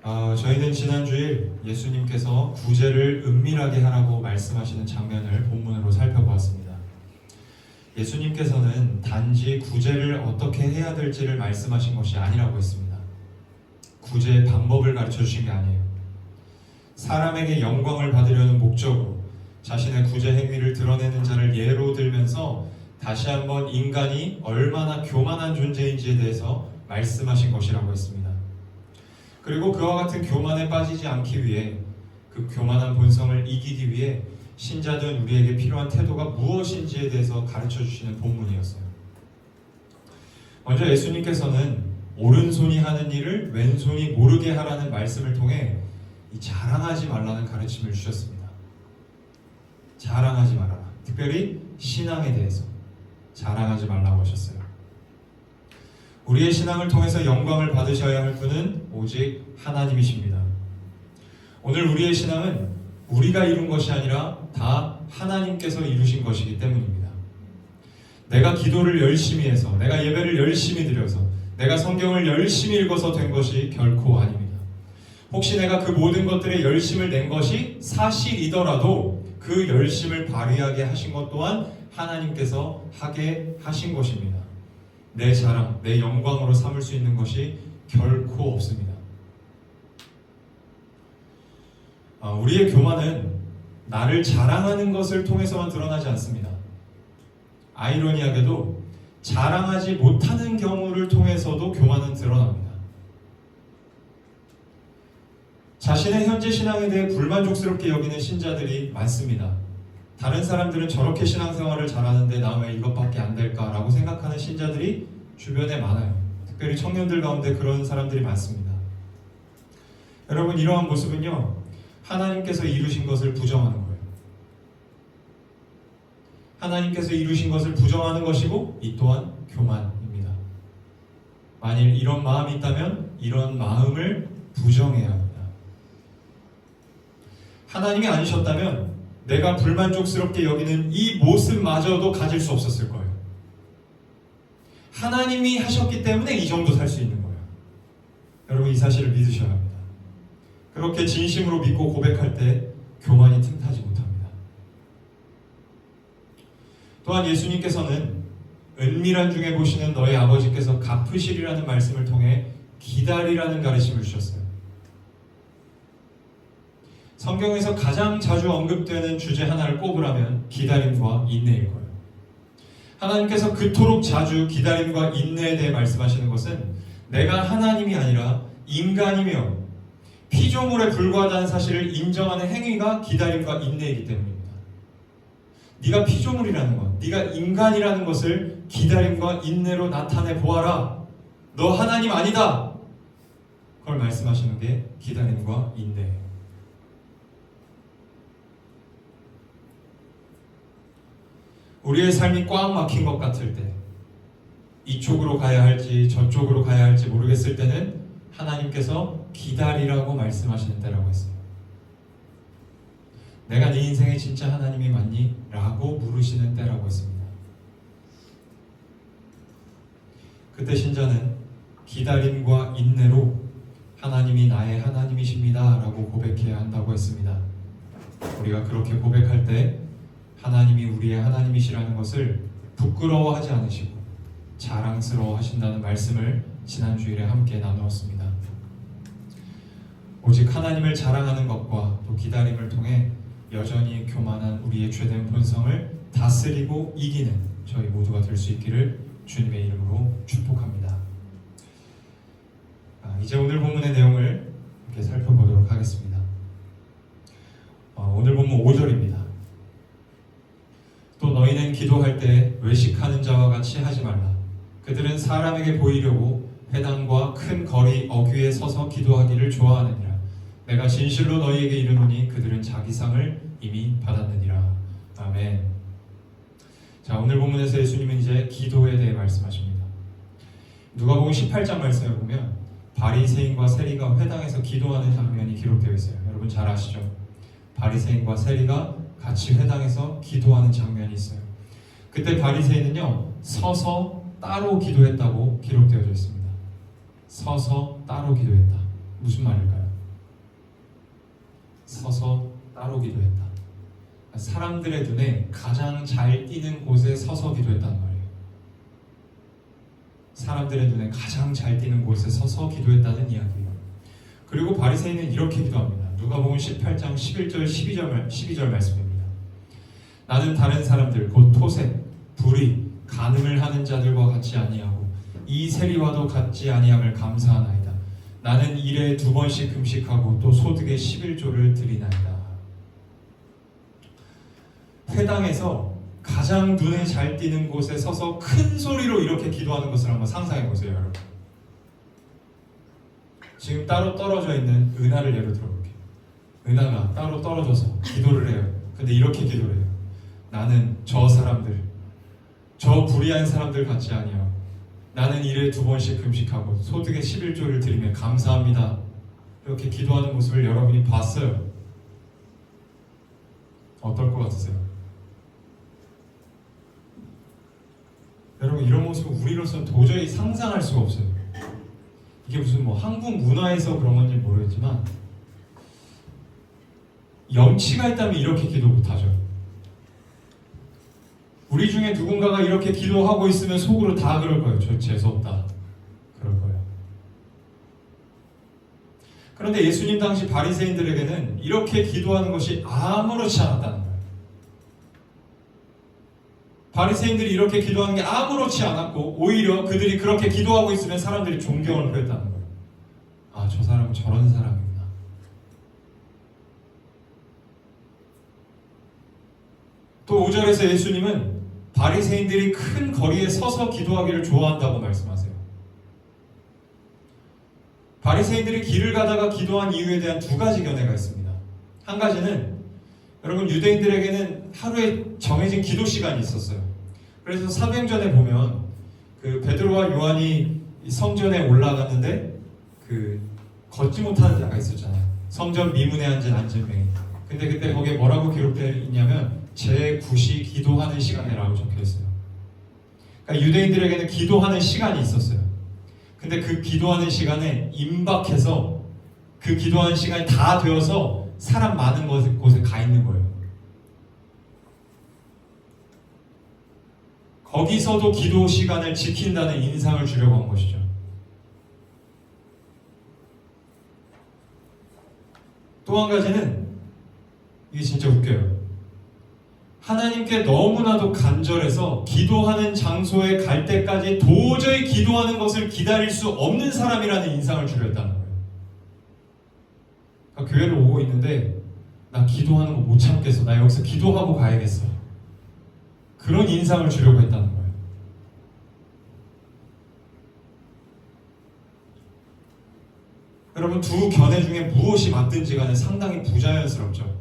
저희는 지난주일 예수님께서 구제를 은밀하게 하라고 말씀하시는 장면을 본문으로 살펴보았습니다. 예수님께서는 단지 구제를 어떻게 해야 될지를 말씀하신 것이 아니라고 했습니다. 구제의 방법을 가르쳐 주신 게 아니에요. 사람에게 영광을 받으려는 목적으로 자신의 구제 행위를 드러내는 자를 예로 들면서 다시 한번 인간이 얼마나 교만한 존재인지에 대해서 말씀하신 것이라고 했습니다. 그리고 그와 같은 교만에 빠지지 않기 위해, 그 교만한 본성을 이기기 위해 신자된 우리에게 필요한 태도가 무엇인지에 대해서 가르쳐 주시는 본문이었어요. 먼저 예수님께서는 오른손이 하는 일을 왼손이 모르게 하라는 말씀을 통해 이 자랑하지 말라는 가르침을 주셨습니다. 자랑하지 말아라. 특별히 신앙에 대해서 자랑하지 말라고 하셨어요. 우리의 신앙을 통해서 영광을 받으셔야 할 분은 오직 하나님이십니다. 오늘 우리의 신앙은 우리가 이룬 것이 아니라 다 하나님께서 이루신 것이기 때문입니다. 내가 기도를 열심히 해서, 내가 예배를 열심히 드려서, 내가 성경을 열심히 읽어서 된 것이 결코 아닙니다. 혹시 내가 그 모든 것들에 열심을 낸 것이 사실이더라도 그 열심을 발휘하게 하신 것 또한 하나님께서 하게 하신 것입니다. 내 자랑, 내 영광으로 삼을 수 있는 것이 결코 없습니다. 우리의 교만은 나를 자랑하는 것을 통해서만 드러나지 않습니다. 아이러니하게도 자랑하지 못하는 경우를 통해서도 교만은 드러납니다. 자신의 현재 신앙에 대해 불만족스럽게 여기는 신자들이 많습니다. 다른 사람들은 저렇게 신앙생활을 잘하는데 나 왜 이것밖에 안 될까라고 생각하는 신자들이 주변에 많아요. 특별히 청년들 가운데 그런 사람들이 많습니다. 여러분, 이러한 모습은요, 하나님께서 이루신 것을 부정하는 거예요. 하나님께서 이루신 것을 부정하는 것이고, 이 또한 교만입니다. 만일 이런 마음이 있다면 이런 마음을 부정해야 합니다. 하나님이 아니셨다면 내가 불만족스럽게 여기는 이 모습마저도 가질 수 없었을 거예요. 하나님이 하셨기 때문에 이 정도 살 수 있는 거예요. 여러분, 이 사실을 믿으셔야 합니다. 그렇게 진심으로 믿고 고백할 때 교만이 틈타지 못합니다. 또한 예수님께서는 은밀한 중에 보시는 너희 아버지께서 갚으시리라는 말씀을 통해 기다리라는 가르침을 주셨어요. 성경에서 가장 자주 언급되는 주제 하나를 꼽으라면 기다림과 인내일 거예요. 하나님께서 그토록 자주 기다림과 인내에 대해 말씀하시는 것은 내가 하나님이 아니라 인간이며 피조물에 불과하다는 사실을 인정하는 행위가 기다림과 인내이기 때문입니다. 네가 피조물이라는 것, 네가 인간이라는 것을 기다림과 인내로 나타내 보아라. 너 하나님 아니다. 그걸 말씀하시는 게 기다림과 인내예요. 우리의 삶이 꽉 막힌 것 같을 때, 이쪽으로 가야 할지 저쪽으로 가야 할지 모르겠을 때는 하나님께서 기다리라고 말씀하시는 때라고 했어요. 내가 네 인생에 진짜 하나님이 맞니? 라고 물으시는 때라고 했습니다. 그때 신자는 기다림과 인내로 하나님이 나의 하나님이십니다 라고 고백해야 한다고 했습니다. 우리가 그렇게 고백할 때 하나님이 우리의 하나님이시라는 것을 부끄러워하지 않으시고 자랑스러워 하신다는 말씀을 지난 주일에 함께 나누었습니다. 오직 하나님을 자랑하는 것과 또 기다림을 통해 여전히 교만한 우리의 죄된 본성을 다스리고 이기는 저희 모두가 될 수 있기를 주님의 이름으로 축복합니다. 이제 오늘 본문의 내용을 이렇게 살펴보도록 하겠습니다. 오늘 본문 5절입니다. 또 너희는 기도할 때 외식하는 자와 같이 하지 말라. 그들은 사람에게 보이려고 회당과 큰 거리 어귀에 서서 기도하기를 좋아하느니라. 내가 진실로 너희에게 이르노니 그들은 자기 상을 이미 받았느니라. 아멘. 자, 오늘 본문에서 예수님은 이제 기도에 대해 말씀하십니다. 누가복음 18장 말씀을 보면 바리새인과 세리가 회당에서 기도하는 장면이 기록되어 있어요. 여러분 잘 아시죠? 바리새인과 세리가 같이 회당에서 기도하는 장면이 있어요. 그때 바리새인은요, 서서 따로 기도했다고 기록되어져 있습니다. 서서 따로 기도했다. 무슨 말일까요? 하고 기도했다. 사람들의 눈에 가장 잘 띄는 곳에 서서 기도했단 말이에요. 사람들의 눈에 가장 잘 띄는 곳에 서서 기도했다는 이야기예요. 그리고 바리새인은 이렇게 기도합니다. 누가복음 18장 11절 12절 말씀입니다. 나는 다른 사람들 곧 토색, 불의, 간음을 하는 자들과 같지 아니하고 이 세리와도 같지 아니함을 감사하나이다. 나는 일에 2번씩 금식하고 또 소득의 11조를 드리나이다. 회당에서 가장 눈에 잘 띄는 곳에 서서 큰 소리로 이렇게 기도하는 것을 한번 상상해 보세요, 여러분. 지금 따로 떨어져 있는 은하를 예로 들어볼게요. 은하가 따로 떨어져서 기도를 해요. 근데 이렇게 기도를 해요. 나는 저 사람들, 저 불의한 사람들 같지 아니하고 나는 일에 2번씩 금식하고 소득의 11조를 드리며 감사합니다. 이렇게 기도하는 모습을 여러분이 봤어요. 어떨 것 같으세요? 여러분, 이런 모습은 우리로서는 도저히 상상할 수가 없어요. 이게 무슨 한국 문화에서 그런 건지 모르겠지만 염치가 있다면 이렇게 기도 못하죠. 우리 중에 누군가가 이렇게 기도하고 있으면 속으로 다 그럴 거예요. 저 재수없다. 그럴 거예요. 그런데 예수님 당시 바리새인들에게는 이렇게 기도하는 것이 아무렇지 않았다는 거예요. 바리새인들이 이렇게 기도하는 게 아무렇지 않았고 오히려 그들이 그렇게 기도하고 있으면 사람들이 존경을 표했다는 거예요. 아, 저 사람은 저런 사람이구나. 또 5절에서 예수님은 바리새인들이 큰 거리에 서서 기도하기를 좋아한다고 말씀하세요. 바리새인들이 길을 가다가 기도한 이유에 대한 두 가지 견해가 있습니다. 한 가지는 여러분, 유대인들에게는 하루에 정해진 기도 시간이 있었어요. 그래서 사도행전에 보면 그 베드로와 요한이 성전에 올라갔는데 그 걷지 못하는 자가 있었잖아요. 성전 미문에 앉은 안진뱅이. 근데 그때 거기에 뭐라고 기록되어 있냐면 제9시 기도하는 시간이라고 적혀 있어요. 그러니까 유대인들에게는 기도하는 시간이 있었어요. 근데 그 기도하는 시간에 임박해서 그 기도하는 시간이 다 되어서 사람 많은 곳에 가 있는 거예요. 거기서도 기도 시간을 지킨다는 인상을 주려고 한 것이죠. 또 한 가지는 이게 진짜 웃겨요. 하나님께 너무나도 간절해서 기도하는 장소에 갈 때까지 도저히 기도하는 것을 기다릴 수 없는 사람이라는 인상을 주려 했다는 거예요. 그러니까 교회를 오고 있는데 나 기도하는 거 못 참겠어. 나 여기서 기도하고 가야겠어. 그런 인상을 주려고 했다는 거예요. 여러분, 두 견해 중에 무엇이 맞든지 간에 상당히 부자연스럽죠.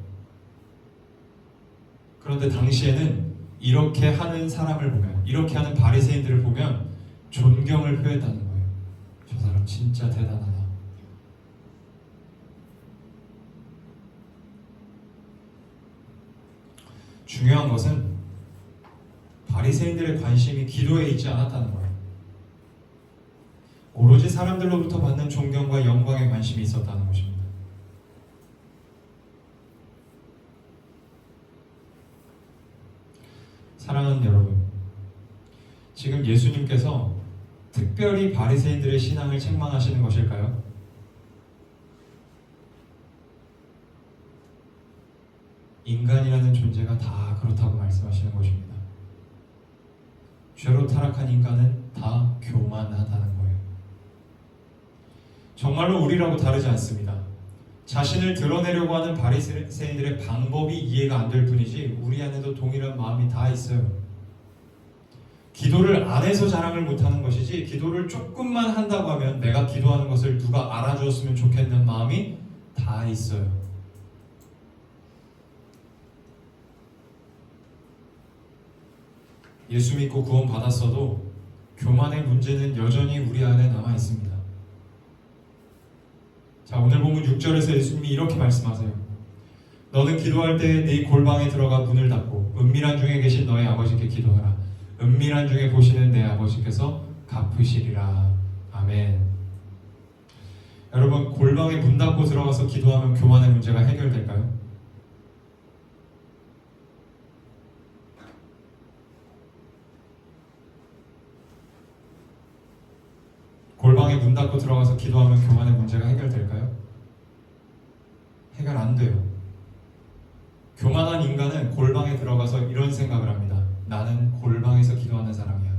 그런데 당시에는 이렇게 하는 사람을 보면, 이렇게 하는 바리새인들을 보면 존경을 표했다는 거예요. 저 사람 진짜 대단하다. 중요한 것은 바리새인들의 관심이 기도에 있지 않았다는 거예요. 오로지 사람들로부터 받는 존경과 영광에 관심이 있었다는 것입니다. 사랑하는 여러분, 지금 예수님께서 특별히 바리새인들의 신앙을 책망하시는 것일까요? 인간이라는 존재가 다 그렇다고 말씀하시는 것입니다. 죄로 타락한 인간은 다 교만하다는 거예요. 정말로 우리라고 다르지 않습니다. 자신을 드러내려고 하는 바리새인들의 방법이 이해가 안 될 뿐이지 우리 안에도 동일한 마음이 다 있어요. 기도를 안 해서 자랑을 못하는 것이지 기도를 조금만 한다고 하면 내가 기도하는 것을 누가 알아주었으면 좋겠는 마음이 다 있어요. 예수 믿고 구원 받았어도 교만의 문제는 여전히 우리 안에 남아 있습니다. 자, 오늘 본문 6절에서 예수님이 이렇게 말씀하세요. 너는 기도할 때 네 골방에 들어가 문을 닫고 은밀한 중에 계신 너의 아버지께 기도하라. 은밀한 중에 보시는 내 아버지께서 갚으시리라. 아멘. 여러분, 골방에 문 닫고 들어가서 기도하면 교만의 문제가 해결될까요? 골방에 문 닫고 들어가서 기도하면 교만의 문제가 해결될까요? 해결 안 돼요. 교만한 인간은 골방에 들어가서 이런 생각을 합니다. 나는 골방에서 기도하는 사람이야.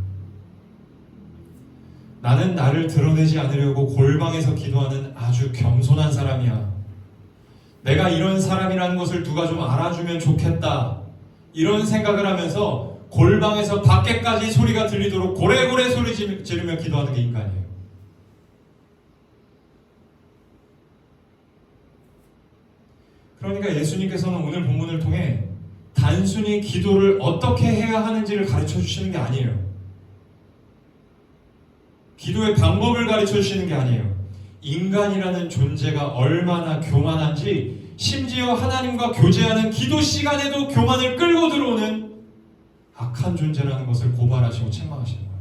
나는 나를 드러내지 않으려고 골방에서 기도하는 아주 겸손한 사람이야. 내가 이런 사람이라는 것을 누가 좀 알아주면 좋겠다. 이런 생각을 하면서 골방에서 밖에까지 소리가 들리도록 고래고래 소리 지르며 기도하는 게 인간이에요. 그러니까 예수님께서는 오늘 본문을 통해 단순히 기도를 어떻게 해야 하는지를 가르쳐 주시는 게 아니에요. 기도의 방법을 가르쳐 주시는 게 아니에요. 인간이라는 존재가 얼마나 교만한지, 심지어 하나님과 교제하는 기도 시간에도 교만을 끌고 들어오는 악한 존재라는 것을 고발하시고 책망하시는 거예요.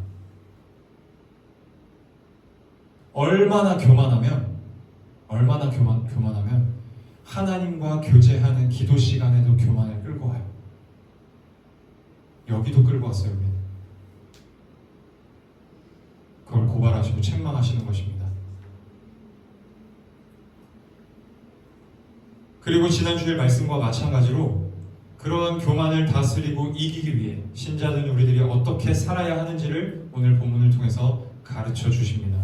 얼마나 교만하면 하나님과 교제하는 기도 시간에도 교만을 끌고 와요. 여기도 끌고 왔어요. 여기. 그걸 고발하시고 책망하시는 것입니다. 그리고 지난 주일 말씀과 마찬가지로 그러한 교만을 다스리고 이기기 위해 신자된 우리들이 어떻게 살아야 하는지를 오늘 본문을 통해서 가르쳐 주십니다.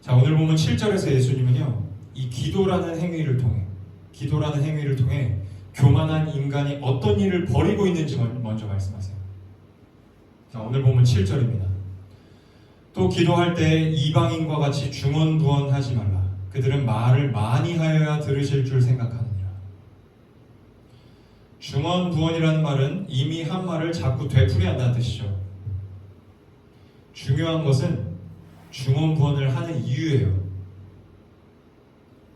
자, 오늘 본문 7절에서 예수님은요, 이 기도라는 행위를 통해 교만한 인간이 어떤 일을 벌이고 있는지 먼저 말씀하세요. 자, 오늘 본문 7절입니다. 또 기도할 때 이방인과 같이 중언부언하지 말라. 그들은 말을 많이 하여야 들으실 줄 생각하느니라. 중언부언이라는 말은 이미 한 말을 자꾸 되풀이한다는 뜻이죠. 중요한 것은 중언부언을 하는 이유예요.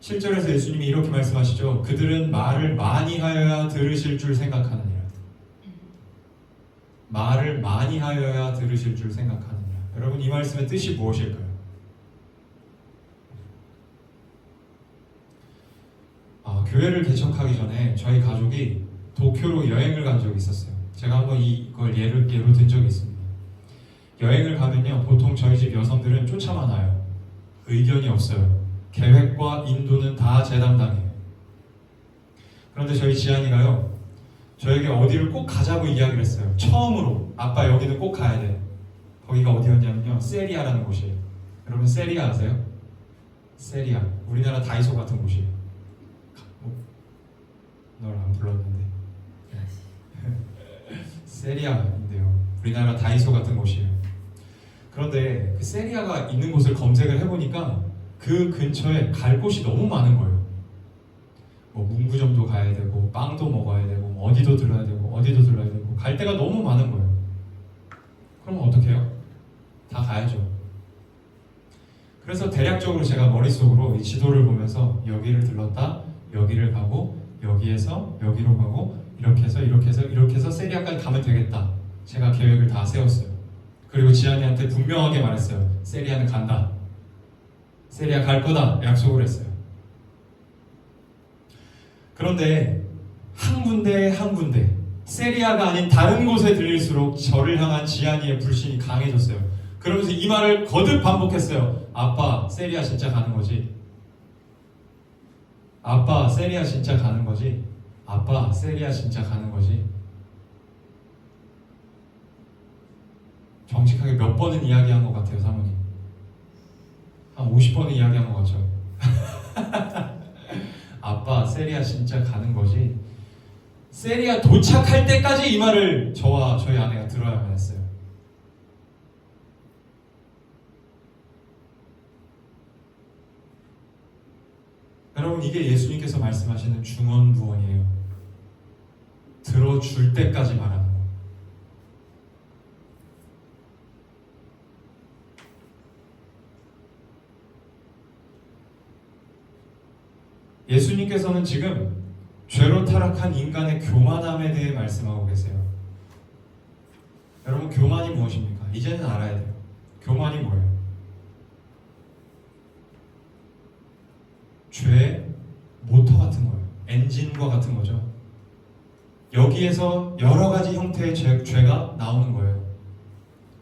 7절에서 예수님이 이렇게 말씀하시죠. 그들은 말을 많이 하여야 들으실 줄 생각하느니라. 말을 많이 하여야 들으실 줄 생각하느니라. 여러분, 이 말씀의 뜻이 무엇일까요? 교회를 개척하기 전에 저희 가족이 도쿄로 여행을 간 적이 있었어요. 제가 한번 이걸 예로 든 적이 있습니다. 여행을 가면요, 보통 저희 집 여성들은 쫓아만 와요. 의견이 없어요. 계획과 인도는 다 제 담당이에요. 그런데 저희 지안이가요, 저에게 어디를 꼭 가자고 이야기를 했어요. 처음으로 아빠 여기는 꼭 가야 돼. 거기가 어디였냐면요, 세리아라는 곳이에요. 여러분 세리아 아세요? 세리아, 우리나라 다이소 같은 곳이에요. 널 안 불렀는데 세리아인데요, 우리나라 다이소 같은 곳이에요. 그런데 그 세리아가 있는 곳을 검색을 해보니까 그 근처에 갈 곳이 너무 많은 거예요. 뭐 문구점도 가야 되고, 빵도 먹어야 되고, 어디도 들러야 되고, 어디도 들러야 되고, 갈 데가 너무 많은 거예요. 그럼 어떻게 해요? 다 가야죠. 그래서 대략적으로 제가 머릿속으로 이 지도를 보면서 여기를 들렀다, 여기를 가고, 여기에서 여기로 가고, 이렇게 해서 세리아까지 가면 되겠다. 제가 계획을 다 세웠어요. 그리고 지안이한테 분명하게 말했어요. 세리아는 간다. 세리아 갈 거다. 약속을 했어요. 그런데 한 군데 세리아가 아닌 다른 곳에 들릴수록 저를 향한 지안이의 불신이 강해졌어요. 그러면서 이 말을 거듭 반복했어요. 아빠, 세리아 진짜 가는 거지? 아빠, 세리아 진짜 가는 거지? 아빠, 세리아 진짜 가는 거지? 정직하게 몇 번은 이야기한 것 같아요, 사모님. 한 50번은 이야기한 것 같죠? 아빠, 세리아 진짜 가는 거지? 세리아 도착할 때까지 이 말을 저와 저희 아내가 들어야만 했어요. 여러분, 이게 예수님께서 말씀하시는 중언부언이에요. 들어줄 때까지 말하는 거. 예수님께서는 지금 죄로 타락한 인간의 교만함에 대해 말씀하고 계세요. 여러분, 교만이 무엇입니까? 이제는 알아야 돼요. 교만이 뭐예요? 죄의 모터 같은 거예요. 엔진과 같은 거죠. 여기에서 여러 가지 형태의 죄가 나오는 거예요.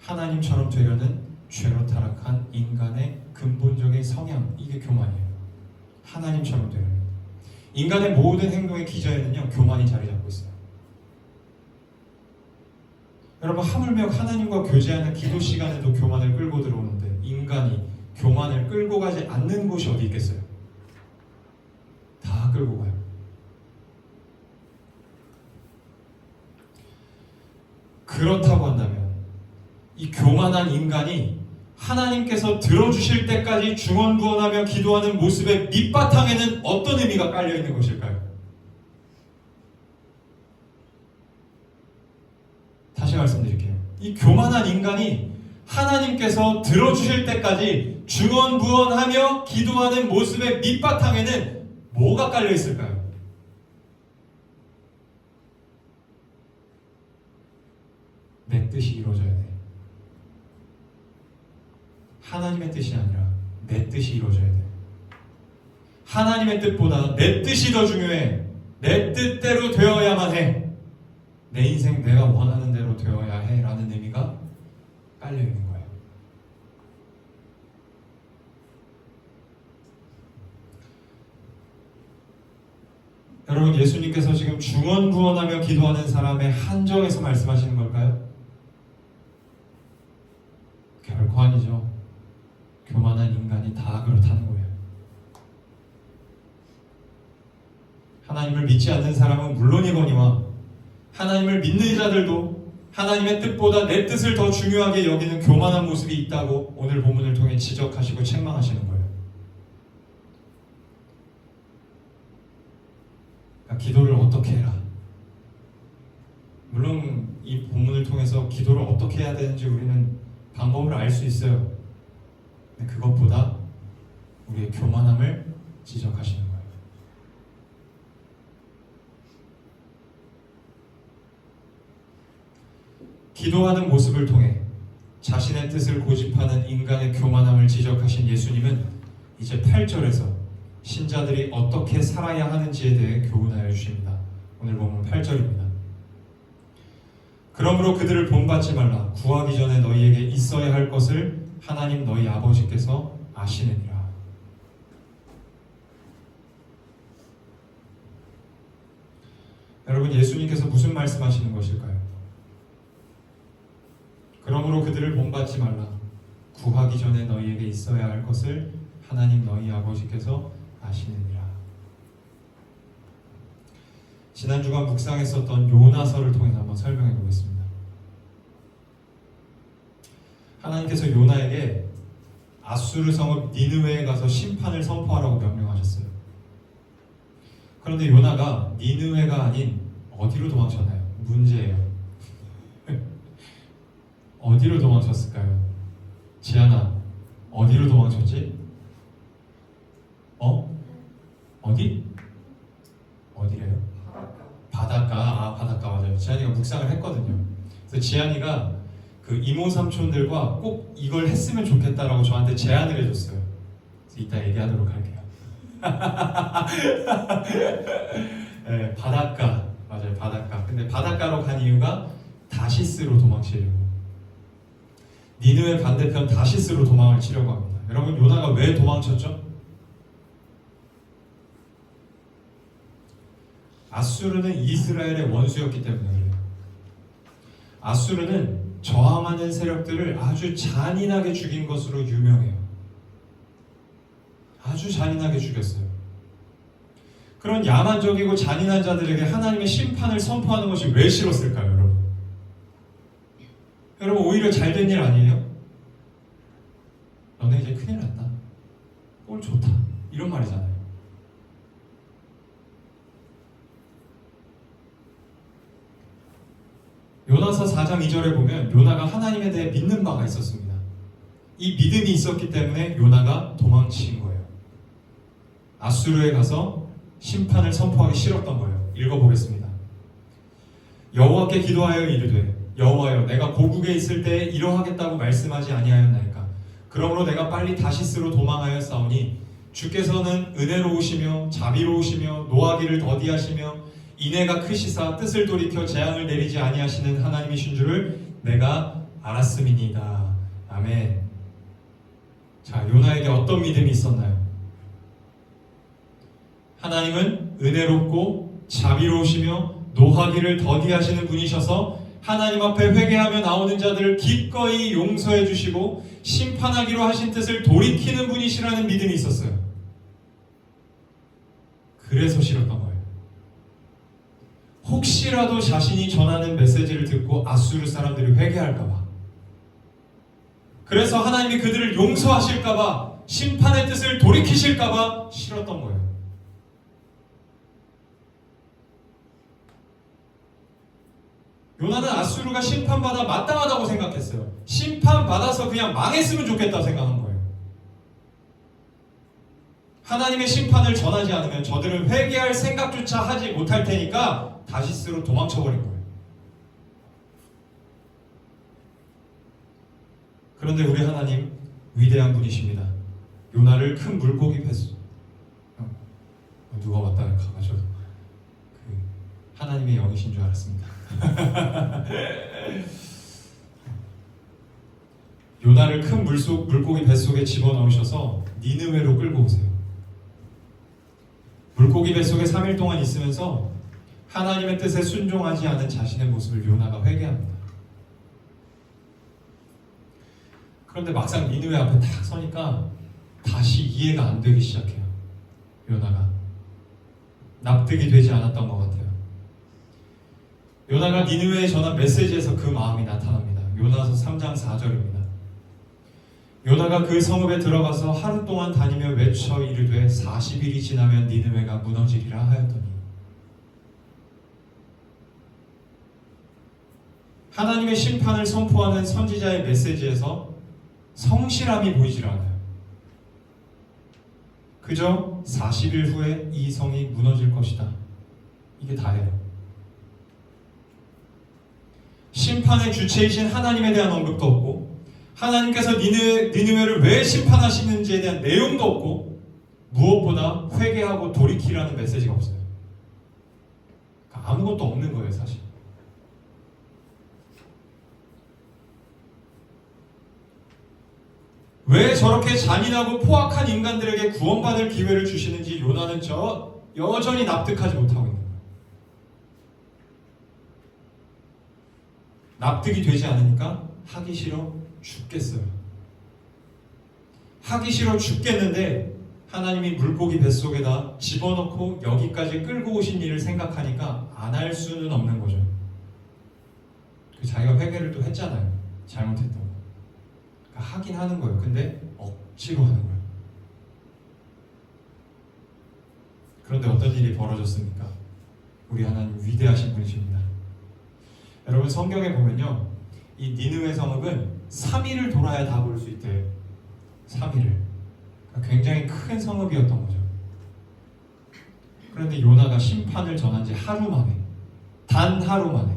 하나님처럼 되려는 죄로 타락한 인간의 근본적인 성향, 이게 교만이에요. 하나님처럼 되는. 인간의 모든 행동의 기저에는요, 교만이 자리 잡고 있어요. 여러분, 하물며 하나님과 교제하는 기도 시간에도 교만을 끌고 들어오는데, 인간이 교만을 끌고 가지 않는 곳이 어디 있겠어요? 다 끌고 가요. 그렇다고 한다면 이 교만한 인간이 하나님께서 들어주실 때까지 중언부언하며 기도하는 모습의 밑바탕에는 어떤 의미가 깔려있는 것일까요? 다시 말씀드릴게요. 이 교만한 인간이 하나님께서 들어주실 때까지 중언부언하며 기도하는 모습의 밑바탕에는 뭐가 깔려있을까요? 내 뜻이 이루어져야 돼. 하나님의 뜻이 아니라 내 뜻이 이루어져야 돼. 하나님의 뜻보다 내 뜻이 더 중요해. 내 뜻대로 되어야만 해. 내 인생 내가 원하는 대로 되어야 해 라는 의미가 깔려있는 거예요. 여러분, 예수님께서 지금 중언부언하며 기도하는 사람의 한정에서 말씀하시는 걸까요? 결코 아니죠. 교만한 인간이 다 그렇다는 거예요. 하나님을 믿지 않는 사람은 물론이거니와 하나님을 믿는 자들도 하나님의 뜻보다 내 뜻을 더 중요하게 여기는 교만한 모습이 있다고 오늘 본문을 통해 지적하시고 책망하시는 거예요. 그러니까 기도를 어떻게 해라. 물론 이 본문을 통해서 기도를 어떻게 해야 되는지 우리는 방법을 알 수 있어요. 근데 그것보다 우리의 교만함을 지적하시는 거예요. 기도하는 모습을 통해 자신의 뜻을 고집하는 인간의 교만함을 지적하신 예수님은 이제 8절에서 신자들이 어떻게 살아야 하는지에 대해 교훈하여 주십니다. 오늘 본문 8절입니다. 그러므로 그들을 본받지 말라. 구하기 전에 너희에게 있어야 할 것을 하나님 너희 아버지께서 아시느니라. 여러분, 예수님께서 무슨 말씀하시는 것일까요? 그러므로 그들을 본받지 말라. 구하기 전에 너희에게 있어야 할 것을 하나님 너희 아버지께서 아시느니라. 지난 주간 묵상했었던 요나서를 통해서 한번 설명해 보겠습니다. 하나님께서 요나에게 아수르 성읍 니느웨에 가서 심판을 선포하라고 명령하셨어요. 그런데 요나가 니느웨가 아닌 어디로 도망쳤나요? 문제예요. 어디로 도망쳤을까요? 지안아, 어디로 도망쳤지? 어디? 어디래요? 바닷가. 바닷가 맞아요. 지안이가 묵상을 했거든요. 그래서 지안이가 그 이모 삼촌들과 꼭 이걸 했으면 좋겠다라고 저한테 제안을 해줬어요. 그래서 이따 얘기하도록 할게요. 네, 바닷가 맞아요. 바닷가. 근데 바닷가로 간 이유가 다시스로 도망치려고. 니느웨 반대편 다시스로 도망을 치려고 합니다. 여러분, 요나가 왜 도망쳤죠? 아수르는 이스라엘의 원수였기 때문에 그래요. 아수르는 저항하는 세력들을 아주 잔인하게 죽인 것으로 유명해요. 아주 잔인하게 죽였어요. 그런 야만적이고 잔인한 자들에게 하나님의 심판을 선포하는 것이 왜 싫었을까요, 여러분? 여러분, 오히려 잘된 일 아니에요? 너네 이제 큰일 났다. 꼴 좋다. 이런 말이잖아요. 요나서 4장 2절에 보면 요나가 하나님에 대해 믿는 바가 있었습니다. 이 믿음이 있었기 때문에 요나가 도망친 거예요. 아수르에 가서 심판을 선포하기 싫었던 거예요. 읽어보겠습니다. 여호와께 기도하여 이르되 여호와여, 내가 고국에 있을 때에 이러하겠다고 말씀하지 아니하였나이까. 그러므로 내가 빨리 다시스로 도망하여 싸우니 주께서는 은혜로우시며 자비로우시며 노하기를 더디하시며 인애가 크시사 뜻을 돌이켜 재앙을 내리지 아니하시는 하나님이신 줄을 내가 알았음이니이다. 아멘. 자, 요나에게 어떤 믿음이 있었나요? 하나님은 은혜롭고 자비로우시며 노하기를 더디하시는 분이셔서 하나님 앞에 회개하며 나오는 자들을 기꺼이 용서해 주시고 심판하기로 하신 뜻을 돌이키는 분이시라는 믿음이 있었어요. 그래서 싫었던 거예요. 혹시라도 자신이 전하는 메시지를 듣고 아수르 사람들이 회개할까봐, 그래서 하나님이 그들을 용서하실까봐, 심판의 뜻을 돌이키실까봐 싫었던 거예요. 요나는 아수르가 심판받아 마땅하다고 생각했어요. 심판받아서 그냥 망했으면 좋겠다고 생각한 거예요. 하나님의 심판을 전하지 않으면 저들은 회개할 생각조차 하지 못할 테니까 다시스로 도망쳐버린 거예요. 그런데 우리 하나님 위대한 분이십니다. 요나를 큰 물고기 뱃속, 누가 왔다 가가지고 하나님의 영이신 줄 알았습니다. 요나를 큰 물고기 뱃속에 집어넣으셔서 니느웨로 끌고 오세요. 물고기 뱃속에 3일 동안 있으면서 하나님의 뜻에 순종하지 않은 자신의 모습을 요나가 회개합니다. 그런데 막상 니느웨 앞에 딱 서니까 다시 이해가 안 되기 시작해요. 요나가 납득이 되지 않았던 것 같아요. 요나가 니느웨에 전한 메시지에서 그 마음이 나타납니다. 요나서 3장 4절입니다. 요나가 그 성읍에 들어가서 하루 동안 다니며 외쳐 이르되 40일이 지나면 니느웨가 무너지리라 하였더니, 하나님의 심판을 선포하는 선지자의 메시지에서 성실함이 보이질 않아요. 그저 40일 후에 이 성이 무너질 것이다, 이게 다예요. 심판의 주체이신 하나님에 대한 언급도 없고, 하나님께서 니느웨를 왜 심판하시는지에 대한 내용도 없고, 무엇보다 회개하고 돌이키라는 메시지가 없어요. 그러니까 아무것도 없는 거예요, 사실. 왜 저렇게 잔인하고 포악한 인간들에게 구원받을 기회를 주시는지 요나는 여전히 납득하지 못하고 있는 거예요. 납득이 되지 않으니까 하기 싫어 죽겠어요. 하기 싫어 죽겠는데 하나님이 물고기 뱃속에다 집어넣고 여기까지 끌고 오신 일을 생각하니까 안 할 수는 없는 거죠. 자기가 회개를 또 했잖아요. 잘못했던 거. 그러니까 하긴 하는 거예요. 근데 억지로 하는 거예요. 그런데 어떤 일이 벌어졌습니까? 우리 하나님 위대하신 분이십니다. 여러분, 성경에 보면요, 이 니느웨 성읍은 3일을 돌아야 다 볼 수 있대요. 3일을. 그러니까 굉장히 큰 성읍이었던 거죠. 그런데 요나가 심판을 전한 지 하루 만에, 단 하루 만에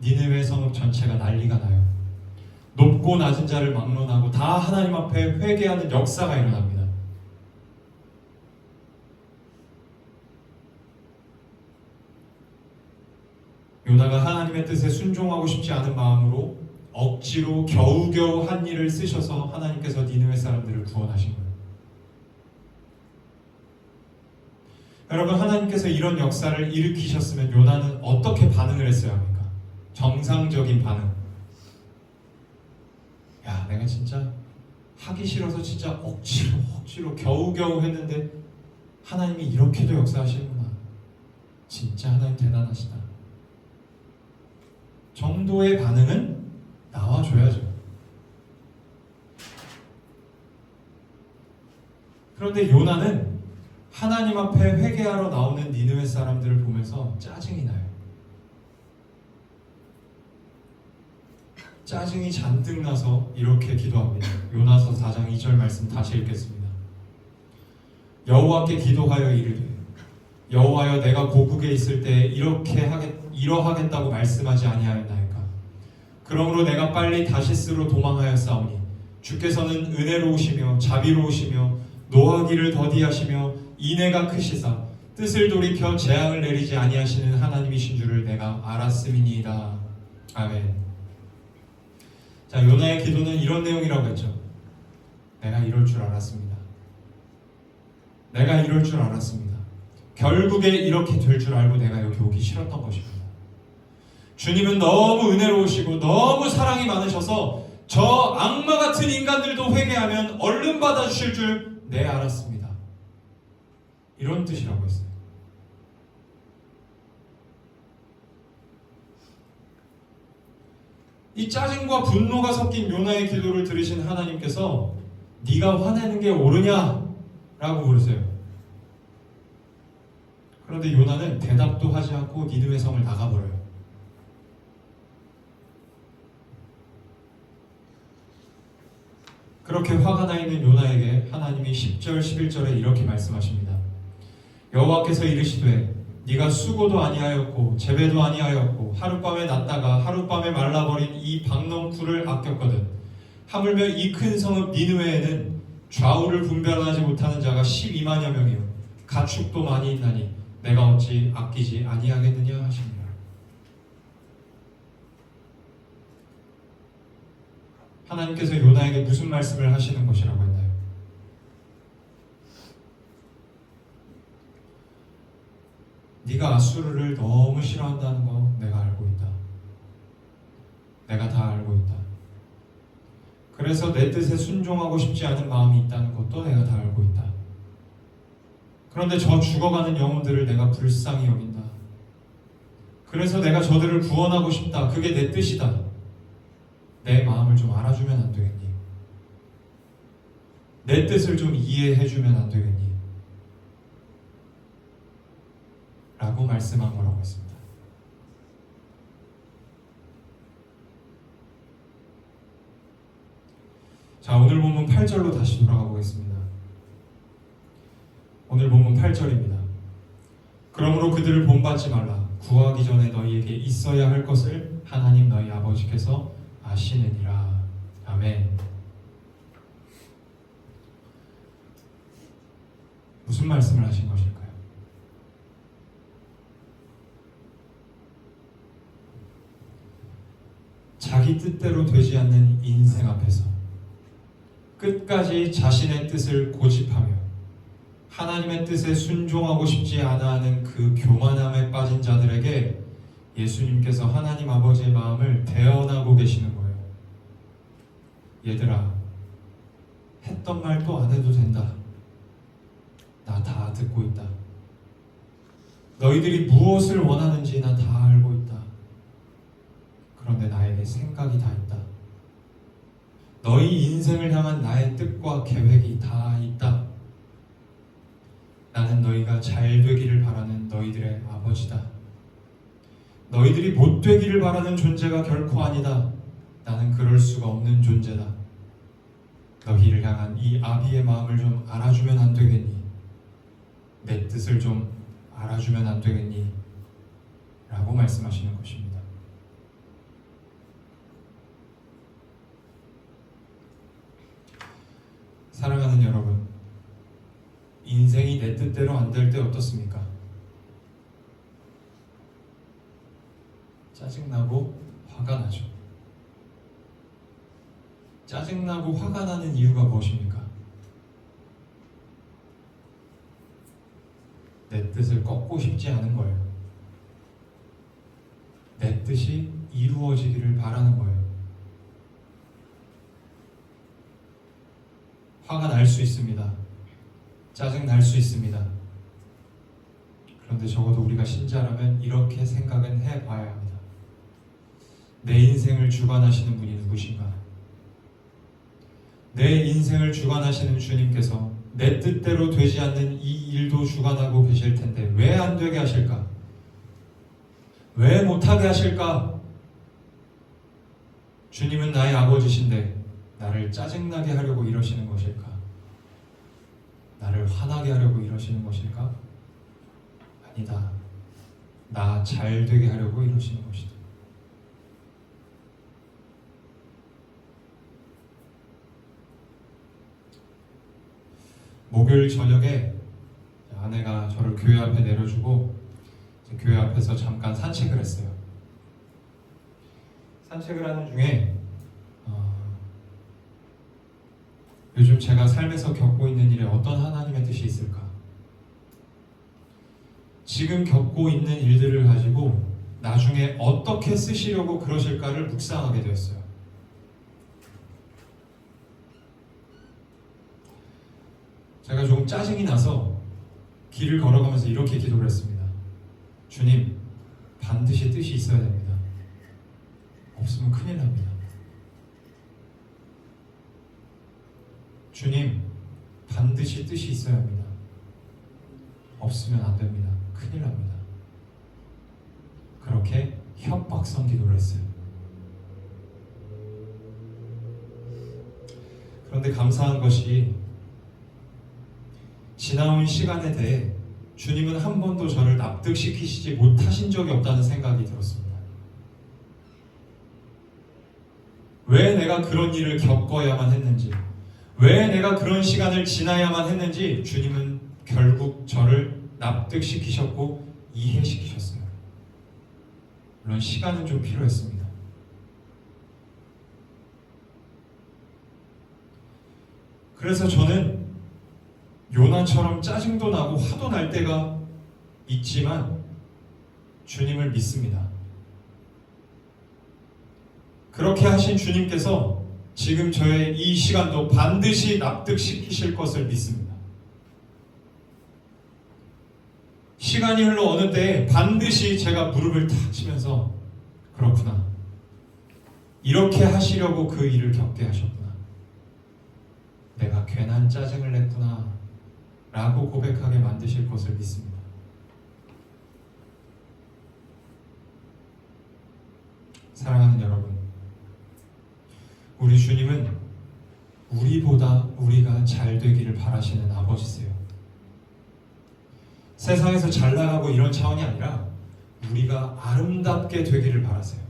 니느웨 성읍 전체가 난리가 나요. 높고 낮은 자를 막론하고 다 하나님 앞에 회개하는 역사가 일어납니다. 요나가 하나님의 뜻에 순종하고 싶지 않은 마음으로 억지로 겨우겨우 한 일을 쓰셔서 하나님께서 니느웨 사람들을 구원하신 거예요. 여러분, 하나님께서 이런 역사를 일으키셨으면 요나는 어떻게 반응을 했어야 합니까? 정상적인 반응. 야, 내가 진짜 하기 싫어서 진짜 억지로 겨우겨우 했는데 하나님이 이렇게도 역사하시는구나. 진짜 하나님 대단하시다. 정도의 반응은 나와줘야죠. 그런데 요나는 하나님 앞에 회개하러 나오는 니느웨 사람들을 보면서 짜증이 나요. 짜증이 잔뜩 나서 이렇게 기도합니다. 요나서 4장 2절 말씀 다시 읽겠습니다. 여호와께 기도하여 이르되 여호와여, 내가 고국에 있을 때 이러하겠다고 말씀하지 아니하였나이까? 그러므로 내가 빨리 다시스로 도망하였사오니 주께서는 은혜로우시며 자비로우시며 노하기를 더디하시며 인애가 크시사 뜻을 돌이켜 재앙을 내리지 아니하시는 하나님이신 줄을 내가 알았음이니이다. 아멘. 자, 요나의 기도는 이런 내용이라고 했죠. 내가 이럴 줄 알았습니다. 내가 이럴 줄 알았습니다. 결국에 이렇게 될 줄 알고 내가 여기 오기 싫었던 것입니다. 주님은 너무 은혜로우시고 너무 사랑이 많으셔서 저 악마 같은 인간들도 회개하면 얼른 받아주실 줄 알았습니다. 이런 뜻이라고 했어요. 이 짜증과 분노가 섞인 요나의 기도를 들으신 하나님께서 네가 화내는 게 옳으냐? 라고 물으세요. 그런데 요나는 대답도 하지 않고 니느웨 성을 나가버려요. 그렇게 화가 나 있는 요나에게 하나님이 10절 11절에 이렇게 말씀하십니다. 여호와께서 이르시되 네가 수고도 아니하였고 재배도 아니하였고 하룻밤에 났다가 하룻밤에 말라버린 이 박넝쿨을 아꼈거든. 하물며 이 큰 성읍 니느웨에는 좌우를 분별하지 못하는 자가 12만여 명이요 가축도 많이 있나니 내가 어찌 아끼지 아니하겠느냐 하십니다. 하나님께서 요나에게 무슨 말씀을 하시는 것이라고 했나요? 네가 아수르를 너무 싫어한다는 거 내가 알고 있다. 내가 다 알고 있다. 그래서 내 뜻에 순종하고 싶지 않은 마음이 있다는 것도 내가 다 알고 있다. 그런데 저 죽어가는 영혼들을 내가 불쌍히 여긴다. 그래서 내가 저들을 구원하고 싶다. 그게 내 뜻이다. 내 마음을 좀 알아주면 안 되겠니? 내 뜻을 좀 이해해주면 안 되겠니? 라고 말씀한 거라고 했습니다. 자, 오늘 본문 8절로 다시 돌아가 보겠습니다. 오늘 본문 8절입니다. 그러므로 그들을 본받지 말라. 구하기 전에 너희에게 있어야 할 것을 하나님 너희 아버지께서 아시느니라. 아멘. 무슨 말씀을 하신 것일까요? 자기 뜻대로 되지 않는 인생 앞에서 끝까지 자신의 뜻을 고집하며 하나님의 뜻에 순종하고 싶지 않아 하는 그 교만함에 빠진 자들에게 예수님께서 하나님 아버지의 마음을 대언하고 계시는 거예요. 얘들아, 했던 말 또 안 해도 된다. 나 다 듣고 있다. 너희들이 무엇을 원하는지 나 다 알고 있다. 그런데 나에게 생각이 다 있다. 너희 인생을 향한 나의 뜻과 계획이 다 있다. 나는 너희가 잘 되기를 바라는 너희들의 아버지다. 너희들이 못 되기를 바라는 존재가 결코 아니다. 나는 그럴 수가 없는 존재다. 너희를 향한 이 아비의 마음을 좀 알아주면 안 되겠니? 내 뜻을 좀 알아주면 안 되겠니? 라고 말씀하시는 것입니다. 사랑하는 여러분, 인생이 내 뜻대로 안 될 때 어떻습니까? 짜증나고 화가 나죠. 짜증나고 화가 나는 이유가 무엇입니까? 내 뜻을 꺾고 싶지 않은 거예요. 내 뜻이 이루어지기를 바라는 거예요. 화가 날 수 있습니다. 짜증 날 수 있습니다. 그런데 적어도 우리가 신자라면 이렇게 생각은 해봐야 합니다. 내 인생을 주관하시는 분이 누구신가? 내 인생을 주관하시는 주님께서 내 뜻대로 되지 않는 이 일도 주관하고 계실 텐데 왜 안 되게 하실까? 왜 못하게 하실까? 주님은 나의 아버지신데 나를 짜증나게 하려고 이러시는 것일까? 나를 화나게 하려고 이러시는 것일까? 아니다. 나 잘 되게 하려고 이러시는 것이다. 목요일 저녁에 아내가 저를 교회 앞에 내려주고 교회 앞에서 잠깐 산책을 했어요. 산책을 하는 중에 요즘 제가 삶에서 겪고 있는 일에 어떤 하나님의 뜻이 있을까? 지금 겪고 있는 일들을 가지고 나중에 어떻게 쓰시려고 그러실까를 묵상하게 되었어요. 제가 조금 짜증이 나서 길을 걸어가면서 이렇게 기도를 했습니다. 주님, 반드시 뜻이 있어야 됩니다. 없으면 큰일 납니다. 주님, 반드시 뜻이 있어야 합니다. 없으면 안 됩니다. 큰일 납니다. 그렇게 협박성 기도를 했어요. 그런데 감사한 것이 지나온 시간에 대해 주님은 한 번도 저를 납득시키시지 못하신 적이 없다는 생각이 들었습니다. 왜 내가 그런 일을 겪어야만 했는지, 왜 내가 그런 시간을 지나야만 했는지 주님은 결국 저를 납득시키셨고 이해시키셨어요. 물론 시간은 좀 필요했습니다. 그래서 저는 요나처럼 짜증도 나고 화도 날 때가 있지만 주님을 믿습니다. 그렇게 하신 주님께서 지금 저의 이 시간도 반드시 납득시키실 것을 믿습니다. 시간이 흘러 어느 때 반드시 제가 무릎을 탁 치면서 그렇구나, 이렇게 하시려고 그 일을 겪게 하셨구나, 내가 괜한 짜증을 냈구나 라고 고백하게 만드실 것을 믿습니다. 사랑하는 여러분, 우리 주님은 우리보다 우리가 잘 되기를 바라시는 아버지세요. 세상에서 잘 나가고 이런 차원이 아니라 우리가 아름답게 되기를 바라세요.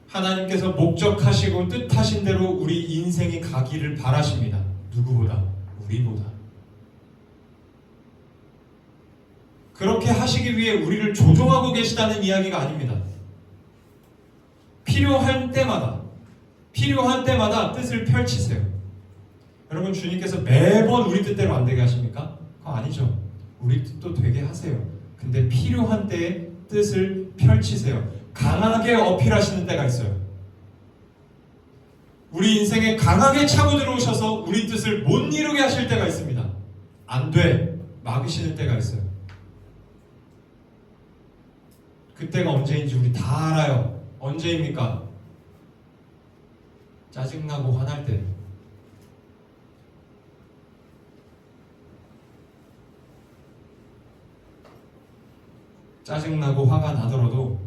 하나님께서 목적하시고 뜻하신 대로 우리 인생이 가기를 바라십니다. 누구보다? 우리보다. 그렇게 하시기 위해 우리를 조종하고 계시다는 이야기가 아닙니다. 필요한 때마다 뜻을 펼치세요. 여러분, 주님께서 매번 우리 뜻대로 안 되게 하십니까? 그거 아니죠. 우리 뜻도 되게 하세요. 근데 필요한 때에 뜻을 펼치세요. 강하게 어필하시는 때가 있어요. 우리 인생에 강하게 차고 들어오셔서 우리 뜻을 못 이루게 하실 때가 있습니다. 안 돼, 막으시는 때가 있어요. 그때가 언제인지 우리 다 알아요. 언제입니까? 짜증나고 화날 때. 짜증나고 화가 나더라도,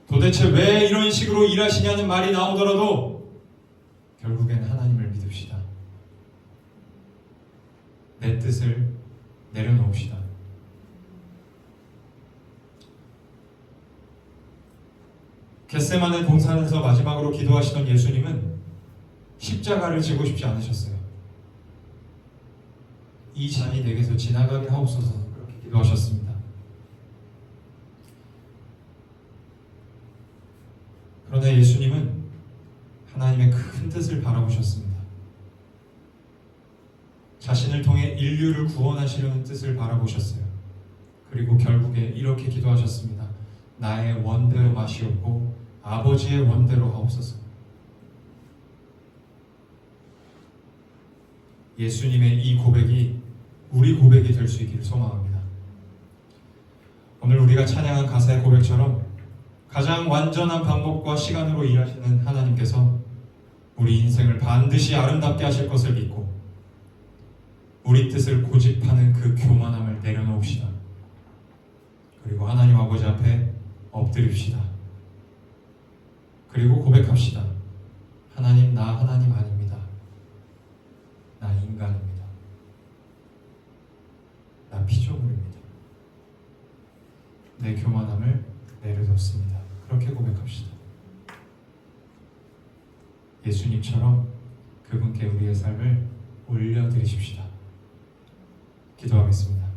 도대체 왜 이런 식으로 일하시냐는 말이 나오더라도 결국엔 하나님을 믿읍시다. 내 뜻을 내려놓읍시다. 겟세마네 동산에서 마지막으로 기도하시던 예수님은 십자가를 지고 싶지 않으셨어요. 이 잔이 내게서 지나가게 하옵소서, 그렇게 기도하셨습니다. 그러나 예수님은 하나님의 큰 뜻을 바라보셨습니다. 자신을 통해 인류를 구원하시려는 뜻을 바라보셨어요. 그리고 결국에 이렇게 기도하셨습니다. 나의 원대로 마시옵고 아버지의 원대로 하옵소서. 예수님의 이 고백이 우리 고백이 될 수 있기를 소망합니다. 오늘 우리가 찬양한 가사의 고백처럼 가장 완전한 방법과 시간으로 일하시는 하나님께서 우리 인생을 반드시 아름답게 하실 것을 믿고 우리 뜻을 고집하는 그 교만함을 내려놓읍시다. 그리고 하나님 아버지 앞에 엎드립시다. 그리고 고백합시다. 하나님, 나 하나님 아닙니다. 나 인간입니다. 나 피조물입니다. 내 교만함을 내려놓습니다. 그렇게 고백합시다. 예수님처럼 그분께 우리의 삶을 올려드리십시다. 기도하겠습니다.